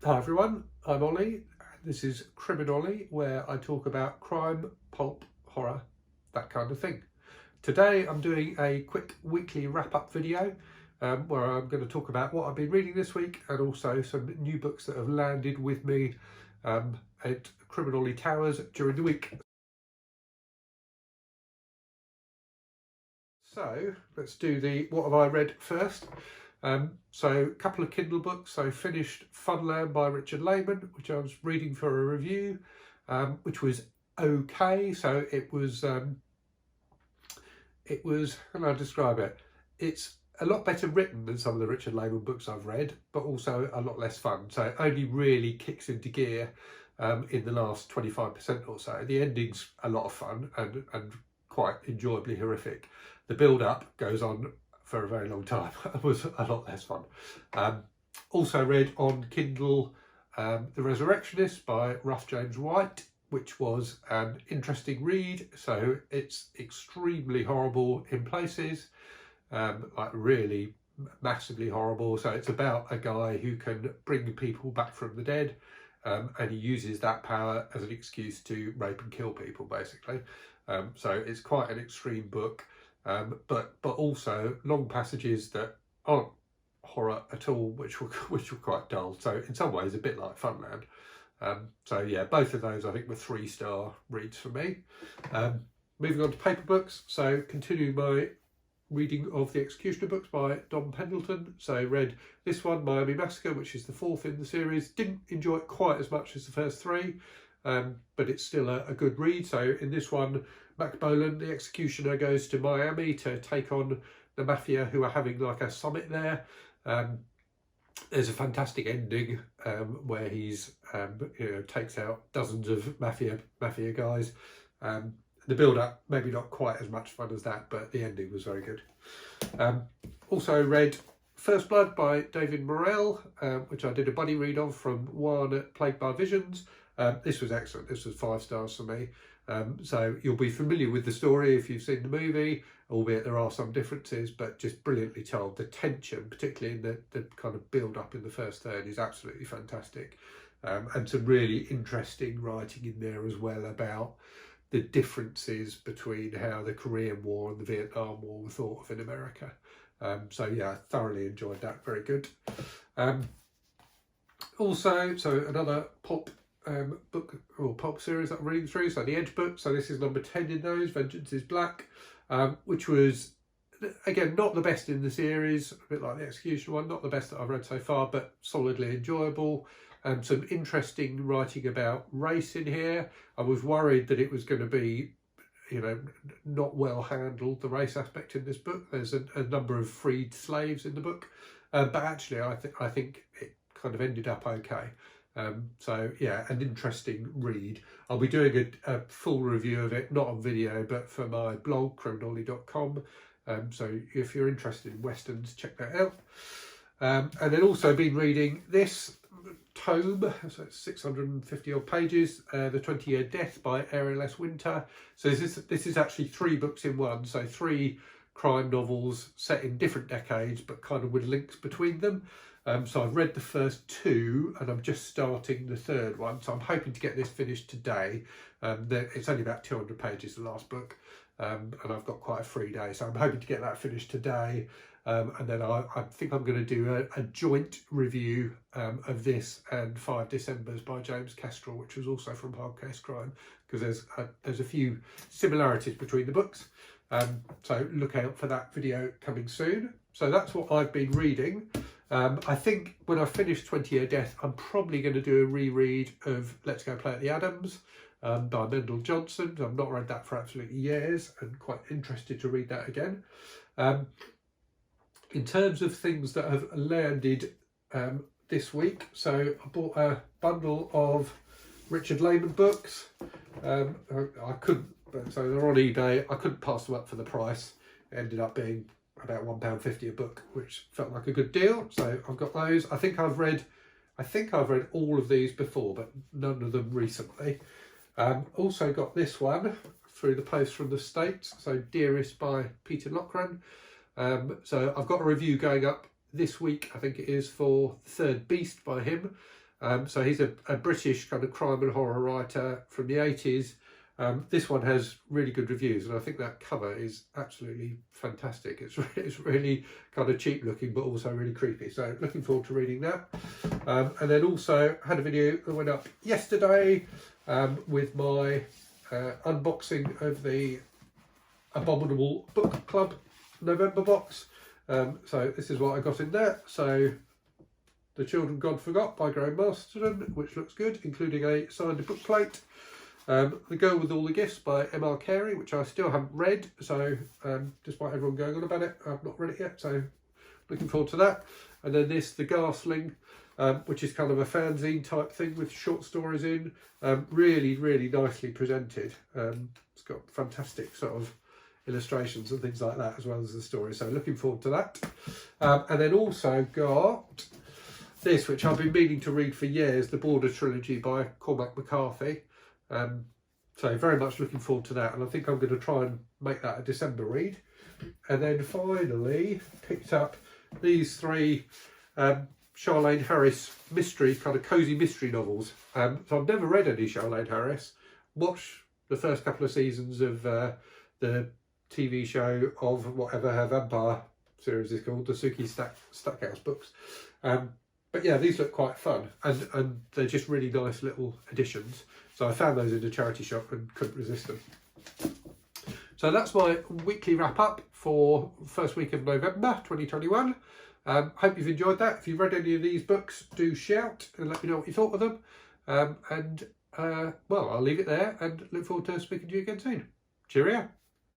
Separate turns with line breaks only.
Hi everyone, I'm Ollie. This is Criminolly, where I talk about crime, pulp, horror, that kind of thing. Today I'm doing a quick weekly wrap-up video where I'm going to talk about what I've been reading this week and also some new books that have landed with me at Criminolly Towers during the week. So let's do the what have I read first. So a couple of Kindle books. So finished Funland by Richard Lehman, which I was reading for a review, which was okay. So it was, how can I describe it? It's a lot better written than some of the Richard Lehman books I've read, but also a lot less fun. So it only really kicks into gear in the last 25% or so. The ending's a lot of fun and quite enjoyably horrific. The build-up goes on for a very long time. It was a lot less fun. Also read on Kindle The Resurrectionist by Ruff James White, which was an interesting read. So it's extremely horrible in places, like really massively horrible. So it's about a guy who can bring people back from the dead, and he uses that power as an excuse to rape and kill people, basically. So it's quite an extreme book. But also long passages that aren't horror at all, which were quite dull. So in some ways a bit like Funland. So yeah, both of those I think were 3-star reads for me. Moving on to paper books. So continuing my reading of the Executioner books by Don Pendleton. So read this one, Miami Massacre, which is the 4th in the series. Didn't enjoy it quite as much as the first 3. But it's still a good read. So in this one, Mac Bolan, the executioner, goes to Miami to take on the mafia who are having like a summit there. There's a fantastic ending where he's takes out dozens of mafia guys. The build-up maybe not quite as much fun as that, but the ending was very good. Also read First Blood by David Morrell, which I did a buddy read of from one Plagued by Visions. This was excellent. This was 5 stars for me. So you'll be familiar with the story if you've seen the movie, albeit there are some differences, but just brilliantly told. The tension, particularly in the kind of build up in the first third, is absolutely fantastic. And some really interesting writing in there as well about the differences between how the Korean War and the Vietnam War were thought of in America. So yeah, I thoroughly enjoyed that. Very good. Also, so another pulp book or pulp series that I'm reading through, so the Edge book. So this is number 10 in those, Vengeance is Black, which was again not the best in the series, a bit like the Execution one, not the best that I've read so far, but solidly enjoyable. Some interesting writing about race in here. I was worried that it was going to be, not well handled, the race aspect in this book. There's a number of freed slaves in the book, but actually I think it kind of ended up okay. So yeah, an interesting read. I'll be doing a full review of it, not on video, but for my blog, criminolly.com. So if you're interested in westerns, check that out. And then also been reading this tome, so it's 650 odd pages, The 20-Year Death by Ariel S. Winter. So this is actually 3 books in one, so 3 crime novels set in different decades, but kind of with links between them. So I've read the first 2 and I'm just starting the 3rd one. So I'm hoping to get this finished today. It's only about 200 pages, the last book. And I've got quite a free day. So I'm hoping to get that finished today. And then I think I'm going to do a joint review of this and 5 Decembers by James Kestrel, which was also from Hard Case Crime, because there's a few similarities between the books. So look out for that video coming soon. So that's what I've been reading. I think when I finish 20-Year Death, I'm probably going to do a reread of Let's Go Play at the Adams by Mendel Johnson. I've not read that for absolutely years and quite interested to read that again. In terms of things that have landed this week, so I bought a bundle of Richard Lehman books. I couldn't, so they're on eBay. I couldn't pass them up for the price. It ended up being about £1.50 a book, which felt like a good deal. So I've got those. I think I've read all of these before, but none of them recently. Also got this one through the post from the States. So Dearest by Peter Lochran. So I've got a review going up this week, I think it is, for The Third Beast by him. So he's a British kind of crime and horror writer from the 80s. This one has really good reviews, and I think that cover is absolutely fantastic. It's really kind of cheap looking, but also really creepy. So looking forward to reading that. And then also had a video that went up yesterday with my unboxing of the Abominable Book Club November box. So this is what I got in there. So The Children God Forgot by Graham Masterton, which looks good, including a signed bookplate. The Girl with All the Gifts by M.R. Carey, which I still haven't read, so despite everyone going on about it, I've not read it yet, so looking forward to that. And then this, The Ghastling, which is kind of a fanzine type thing with short stories in, really, really nicely presented. It's got fantastic sort of illustrations and things like that, as well as the story, so looking forward to that. And then also got this, which I've been meaning to read for years, the Border Trilogy by Cormac McCarthy. So very much looking forward to that, and I think I'm going to try and make that a December read. And then finally picked up these three Charlaine Harris mystery, kind of cosy mystery novels. So I've never read any Charlaine Harris. Watched the first couple of seasons of the TV show of whatever her vampire series is called, the Suki Stackhouse books. But yeah, these look quite fun, and they're just really nice little additions. So I found those in the charity shop and couldn't resist them. So that's my weekly wrap up for first week of November 2021. Hope you've enjoyed that. If you've read any of these books, do shout and let me know what you thought of them. Well, I'll leave it there and look forward to speaking to you again soon. Cheerio.